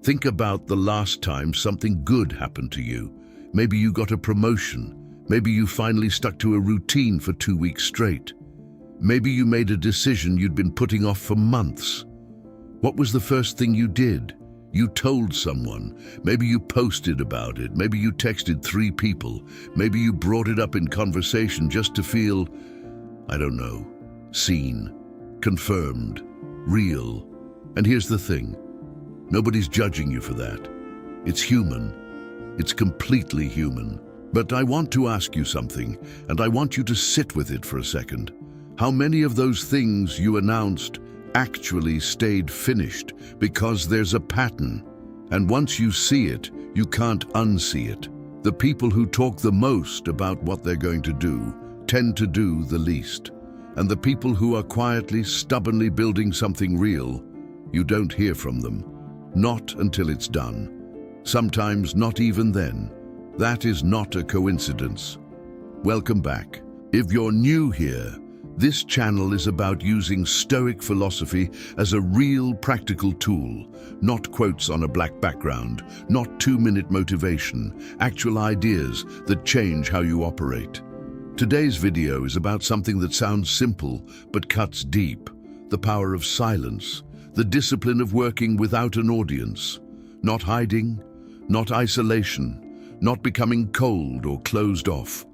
Think about the last time something good happened to you. Maybe you got a promotion. Maybe you finally stuck to a routine for 2 weeks straight. Maybe you made a decision you'd been putting off for months. What was the first thing you did? You told someone. Maybe you posted about it. Maybe you texted 3 people. Maybe you brought it up in conversation just to feel, I don't know, seen, confirmed, real. And here's the thing. Nobody's judging you for that. It's human. It's completely human. But I want to ask you something, and I want you to sit with it for a second. How many of those things you announced actually stayed finished? Because there's a pattern, and once you see it, you can't unsee it. The people who talk the most about what they're going to do tend to do the least. And the people who are quietly, stubbornly building something real, you don't hear from them. Not until it's done. Sometimes not even then. That is not a coincidence. Welcome back. If you're new here, this channel is about using Stoic philosophy as a real practical tool, not quotes on a black background, not 2-minute motivation, actual ideas that change how you operate. Today's video is about something that sounds simple but cuts deep: the power of silence, the discipline of working without an audience, not hiding, not isolation, not becoming cold or closed off,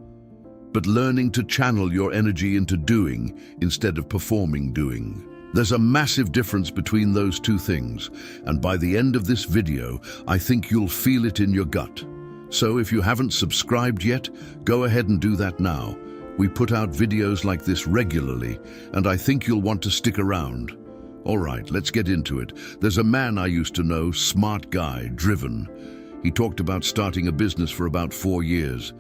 but learning to channel your energy into doing instead of performing doing. There's a massive difference between those two things, and by the end of this video, I think you'll feel it in your gut. So if you haven't subscribed yet, go ahead and do that now. We put out videos like this regularly, and I think you'll want to stick around. All right, let's get into it. There's a man I used to know, smart guy, driven. He talked about starting a business for about 4 years.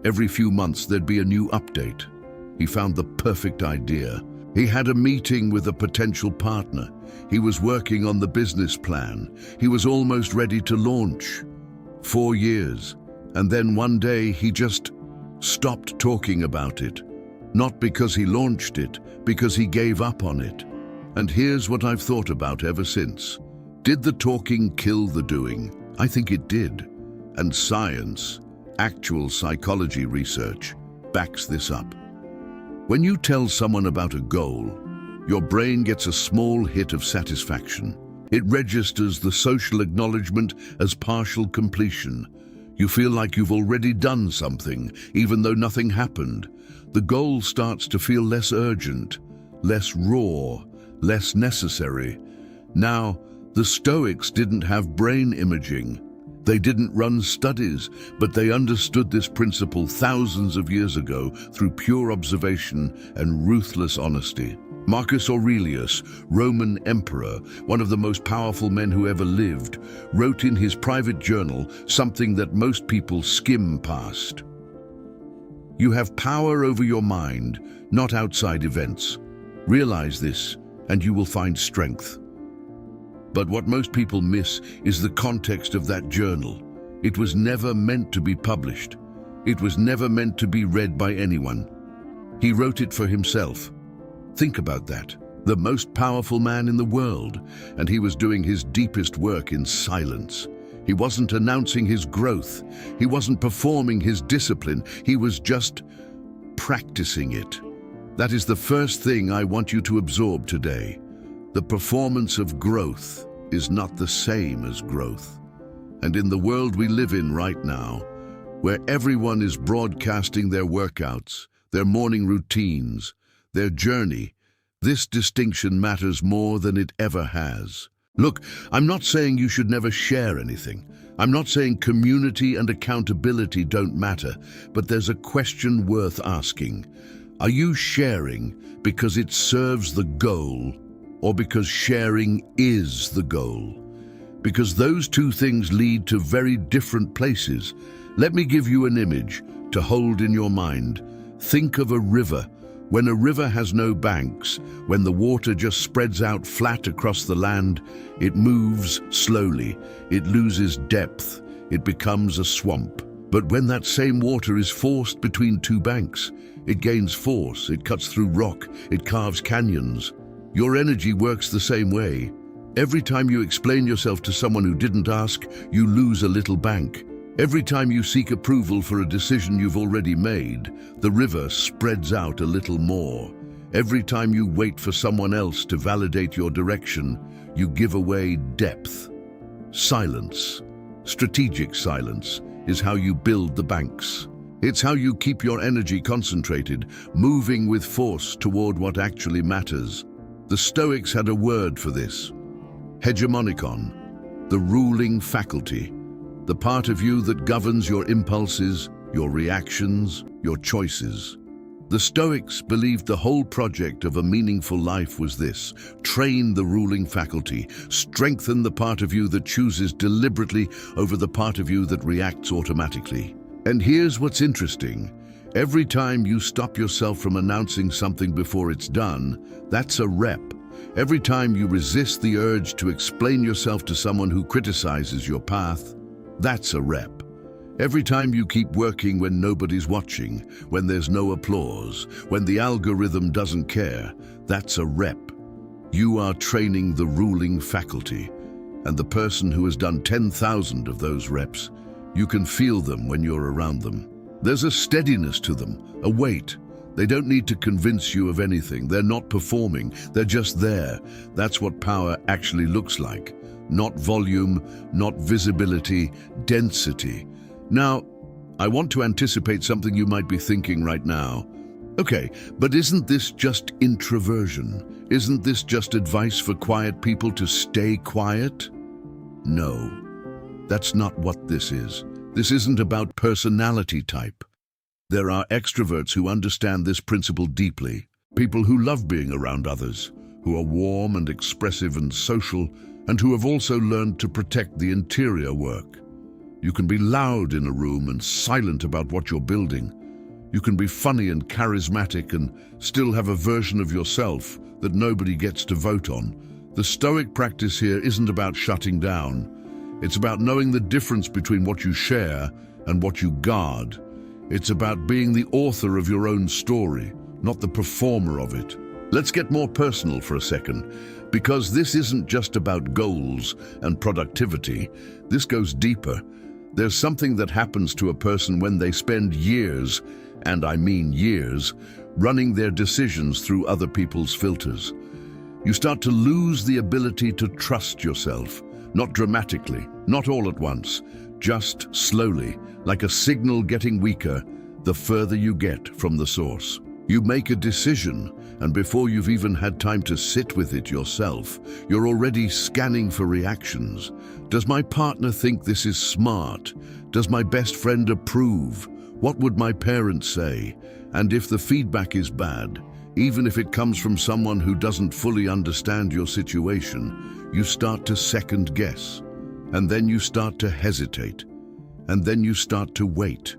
Every few months there'd be a new update. He found the perfect idea. He had a meeting with a potential partner. He was working on the business plan. He was almost ready to launch. 4 years. And then one day he just stopped talking about it. Not because he launched it, because he gave up on it. And here's what I've thought about ever since. Did the talking kill the doing? I think it did. And science, actual psychology research, backs this up. When you tell someone about a goal, your brain gets a small hit of satisfaction. It registers the social acknowledgement as partial completion. You feel like you've already done something, even though nothing happened. The goal starts to feel less urgent, less raw, less necessary. Now, the Stoics didn't have brain imaging. They didn't run studies, but they understood this principle thousands of years ago through pure observation and ruthless honesty. Marcus Aurelius, Roman emperor, one of the most powerful men who ever lived, wrote in his private journal something that most people skim past. You have power over your mind, not outside events. Realize this, and you will find strength. But what most people miss is the context of that journal. It was never meant to be published. It was never meant to be read by anyone. He wrote it for himself. Think about that. The most powerful man in the world, and he was doing his deepest work in silence. He wasn't announcing his growth. He wasn't performing his discipline. He was just practicing it. That is the first thing I want you to absorb today. The performance of growth is not the same as growth. And in the world we live in right now, where everyone is broadcasting their workouts, their morning routines, their journey, this distinction matters more than it ever has. Look, I'm not saying you should never share anything. I'm not saying community and accountability don't matter, but there's a question worth asking. Are you sharing because it serves the goal, or because sharing is the goal? Because those two things lead to very different places. Let me give you an image to hold in your mind. Think of a river. When a river has no banks, when the water just spreads out flat across the land, it moves slowly, it loses depth, it becomes a swamp. But when that same water is forced between two banks, it gains force, it cuts through rock, it carves canyons. Your energy works the same way. Every time you explain yourself to someone who didn't ask, you lose a little bank. Every time you seek approval for a decision you've already made, the river spreads out a little more. Every time you wait for someone else to validate your direction, you give away depth. Silence, strategic silence, is how you build the banks. It's how you keep your energy concentrated, moving with force toward what actually matters. The Stoics had a word for this: hegemonikon, the ruling faculty, the part of you that governs your impulses, your reactions, your choices. The Stoics believed the whole project of a meaningful life was this: train the ruling faculty, strengthen the part of you that chooses deliberately over the part of you that reacts automatically. And here's what's interesting. Every time you stop yourself from announcing something before it's done, that's a rep. Every time you resist the urge to explain yourself to someone who criticizes your path, that's a rep. Every time you keep working when nobody's watching, when there's no applause, when the algorithm doesn't care, that's a rep. You are training the ruling faculty. And the person who has done 10,000 of those reps, you can feel them when you're around them. There's a steadiness to them, a weight. They don't need to convince you of anything. They're not performing. They're just there. That's what power actually looks like. Not volume, not visibility, density. Now, I want to anticipate something you might be thinking right now. Okay, but isn't this just introversion? Isn't this just advice for quiet people to stay quiet? No, that's not what this is. This isn't about personality type. There are extroverts who understand this principle deeply. People who love being around others, who are warm and expressive and social, and who have also learned to protect the interior work. You can be loud in a room and silent about what you're building. You can be funny and charismatic and still have a version of yourself that nobody gets to vote on. The Stoic practice here isn't about shutting down. It's about knowing the difference between what you share and what you guard. It's about being the author of your own story, not the performer of it. Let's get more personal for a second, because this isn't just about goals and productivity. This goes deeper. There's something that happens to a person when they spend years, and I mean years, running their decisions through other people's filters. You start to lose the ability to trust yourself, not dramatically, not all at once, just slowly, like a signal getting weaker the further you get from the source. You make a decision, and before you've even had time to sit with it yourself, you're already scanning for reactions. Does my partner think this is smart? Does my best friend approve? What would my parents say? And if the feedback is bad, even if it comes from someone who doesn't fully understand your situation, you start to second guess. And then you start to hesitate. And then you start to wait.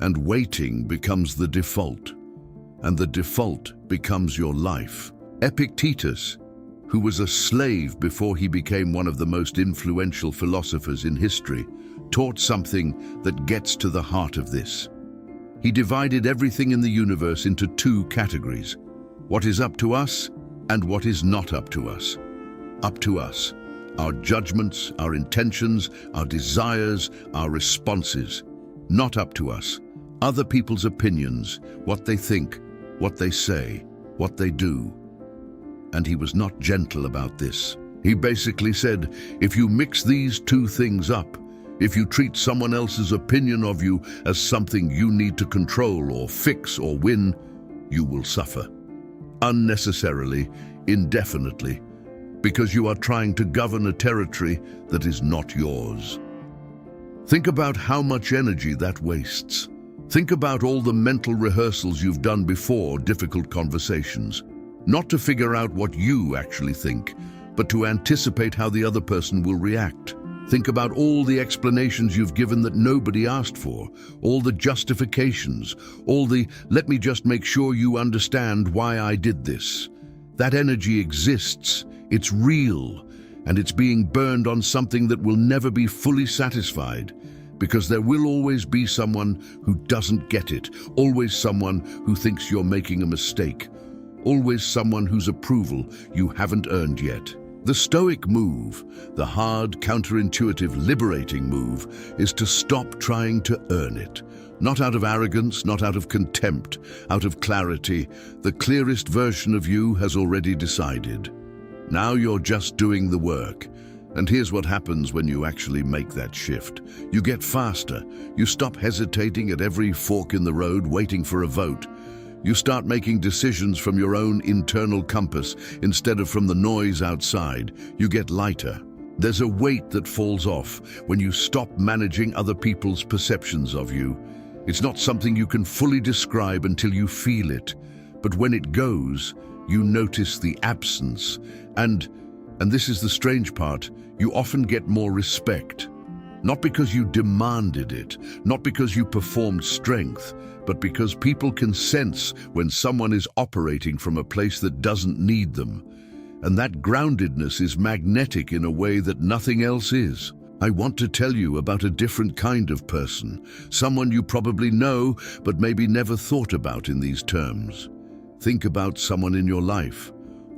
And waiting becomes the default. And the default becomes your life. Epictetus, who was a slave before he became one of the most influential philosophers in history, taught something that gets to the heart of this. He divided everything in the universe into two categories: what is up to us and what is not up to us. Up to us, our judgments, our intentions, our desires, our responses. Not up to us, other people's opinions, what they think, what they say, what they do. And he was not gentle about this. He basically said, if you mix these two things up, if you treat someone else's opinion of you as something you need to control or fix or win, you will suffer. Unnecessarily, indefinitely, because you are trying to govern a territory that is not yours. Think about how much energy that wastes. Think about all the mental rehearsals you've done before difficult conversations, not to figure out what you actually think, but to anticipate how the other person will react. Think about all the explanations you've given that nobody asked for, all the justifications, all the "let me just make sure you understand why I did this." That energy exists, it's real, and it's being burned on something that will never be fully satisfied. Because there will always be someone who doesn't get it, always someone who thinks you're making a mistake, always someone whose approval you haven't earned yet. The Stoic move, the hard, counterintuitive, liberating move, is to stop trying to earn it. Not out of arrogance, not out of contempt, out of clarity. The clearest version of you has already decided. Now you're just doing the work. And here's what happens when you actually make that shift. You get faster. You stop hesitating at every fork in the road, waiting for a vote. You start making decisions from your own internal compass instead of from the noise outside. You get lighter. There's a weight that falls off when you stop managing other people's perceptions of you. It's not something you can fully describe until you feel it. But when it goes, you notice the absence. And this is the strange part, you often get more respect. Not because you demanded it, not because you performed strength, but because people can sense when someone is operating from a place that doesn't need them. And that groundedness is magnetic in a way that nothing else is. I want to tell you about a different kind of person, someone you probably know, but maybe never thought about in these terms. Think about someone in your life,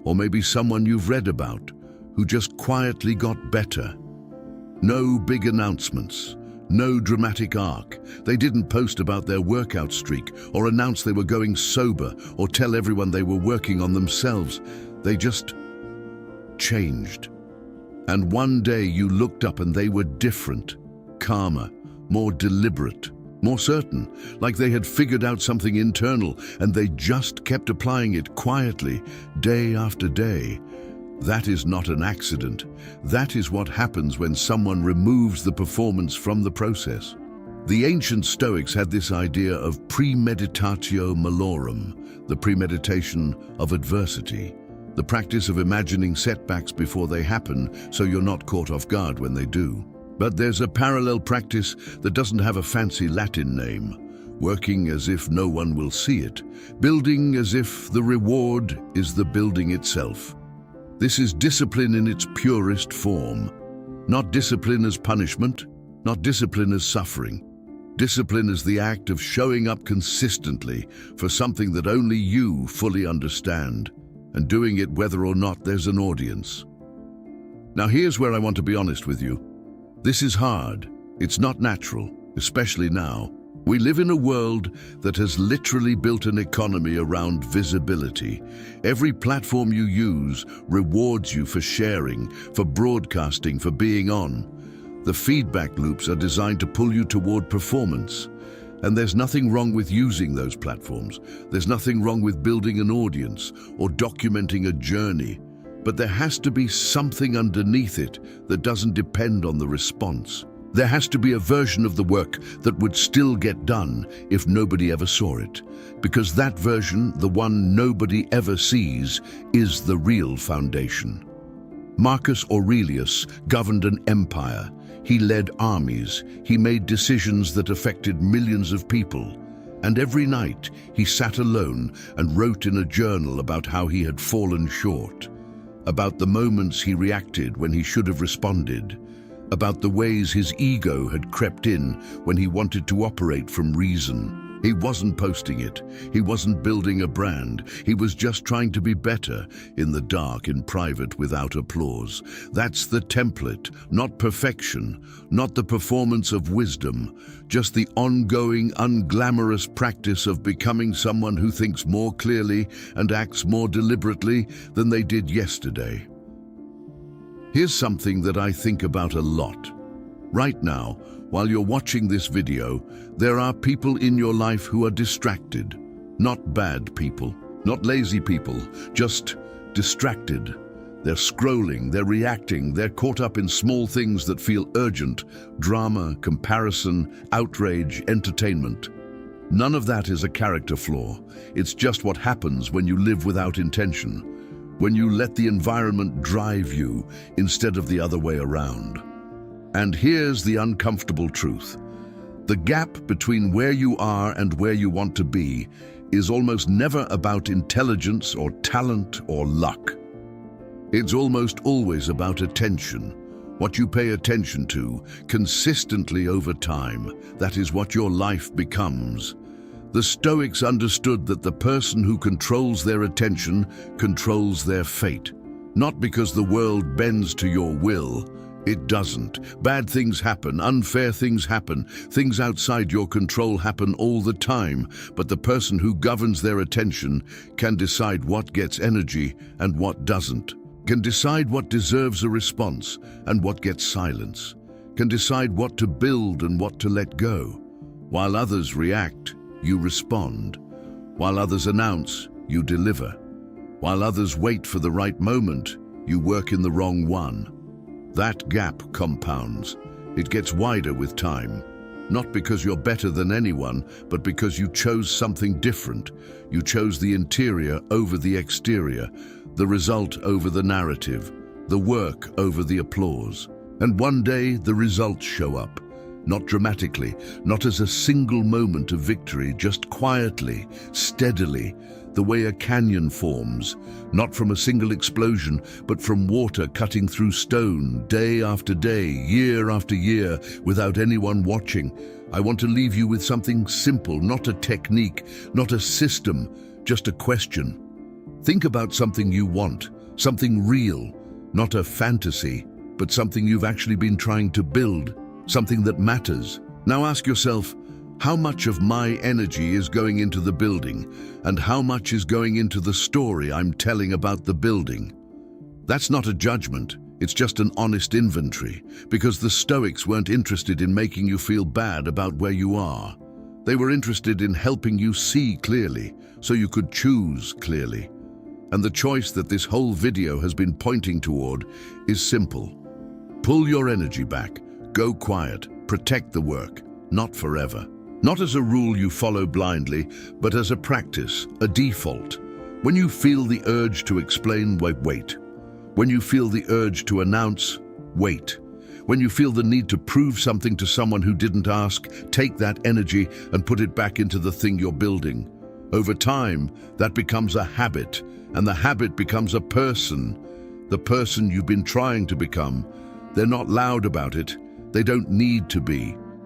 or maybe someone you've read about, who just quietly got better. No big announcements. No dramatic arc. They didn't post about their workout streak or announce they were going sober or tell everyone they were working on themselves. They just changed. And one day you looked up and they were different, calmer, more deliberate, more certain, like they had figured out something internal and they just kept applying it quietly, day after day. That is not an accident. That is what happens when someone removes the performance from the process. The ancient Stoics had this idea of premeditatio malorum, the premeditation of adversity, the practice of imagining setbacks before they happen so you're not caught off guard when they do. But there's a parallel practice that doesn't have a fancy Latin name, working as if no one will see it, building as if the reward is the building itself. This is discipline in its purest form. Not discipline as punishment, not discipline as suffering. Discipline is the act of showing up consistently for something that only you fully understand, and doing it whether or not there's an audience. Now here's where I want to be honest with you. This is hard. It's not natural, especially now. We live in a world that has literally built an economy around visibility. Every platform you use rewards you for sharing, for broadcasting, for being on. The feedback loops are designed to pull you toward performance. And there's nothing wrong with using those platforms. There's nothing wrong with building an audience or documenting a journey. But there has to be something underneath it that doesn't depend on the response. There has to be a version of the work that would still get done if nobody ever saw it. Because that version, the one nobody ever sees, is the real foundation. Marcus Aurelius governed an empire. He led armies. He made decisions that affected millions of people. And every night he sat alone and wrote in a journal about how he had fallen short, about the moments he reacted when he should have responded, about the ways his ego had crept in when he wanted to operate from reason. He wasn't posting it. He wasn't building a brand. He was just trying to be better in the dark, in private, without applause. That's the template, not perfection, not the performance of wisdom, just the ongoing, unglamorous practice of becoming someone who thinks more clearly and acts more deliberately than they did yesterday. Here's something that I think about a lot. Right now, while you're watching this video, there are people in your life who are distracted. Not bad people, not lazy people, just distracted. They're scrolling, they're reacting, they're caught up in small things that feel urgent: drama, comparison, outrage, entertainment. None of that is a character flaw. It's just what happens when you live without intention, when you let the environment drive you instead of the other way around. And here's the uncomfortable truth. The gap between where you are and where you want to be is almost never about intelligence or talent or luck. It's almost always about attention. What you pay attention to consistently over time, that is what your life becomes. The Stoics understood that the person who controls their attention controls their fate. Not because the world bends to your will. It doesn't. Bad things happen, unfair things happen, things outside your control happen all the time, but the person who governs their attention can decide what gets energy and what doesn't, can decide what deserves a response and what gets silence, can decide what to build and what to let go. While others react, you respond. While others announce, you deliver. While others wait for the right moment, you work in the wrong one. That gap compounds. It gets wider with time. Not because you're better than anyone, but because you chose something different. You chose the interior over the exterior, the result over the narrative, the work over the applause. And one day the results show up. Not dramatically, not as a single moment of victory, just quietly, steadily, the way a canyon forms, not from a single explosion, but from water cutting through stone, day after day, year after year, without anyone watching. I want to leave you with something simple, not a technique, not a system, just a question. Think about something you want, something real, not a fantasy, but something you've actually been trying to build, something that matters. Now ask yourself, how much of my energy is going into the building, and how much is going into the story I'm telling about the building? That's not a judgment, it's just an honest inventory, because the Stoics weren't interested in making you feel bad about where you are. They were interested in helping you see clearly, so you could choose clearly. And the choice that this whole video has been pointing toward is simple. Pull your energy back, go quiet, protect the work, not forever. Not as a rule you follow blindly, but as a practice, a default. When you feel the urge to explain, wait. When you feel the urge to announce, wait. When you feel the need to prove something to someone who didn't ask, take that energy and put it back into the thing you're building. Over time, that becomes a habit, and the habit becomes a person. The person you've been trying to become. They're not loud about it. They don't need to be.